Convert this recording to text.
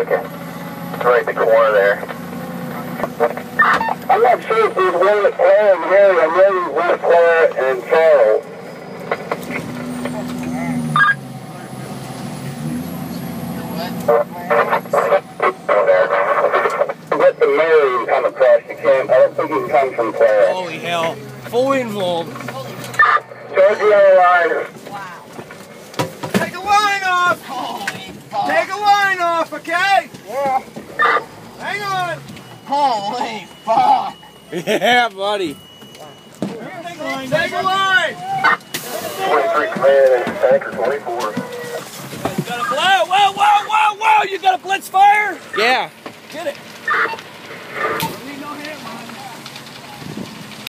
Okay. It's right in the corner there. I'm not sure if there's one at Claire and Harry. I know there's one at Claire and Charles. But the Mary kind of crashed the camp. I don't think he come from Claire. Holy hell. Fully involved. Charge the other line. Wow. Take a line off! Holy fuck. Take a line off, okay? Yeah. Hang on! Holy fuck! Yeah, buddy. Take a line! 23 command and tanker 24. You got a blow! Whoa, whoa, whoa, whoa! You got a blitz fire? Yeah. Get it.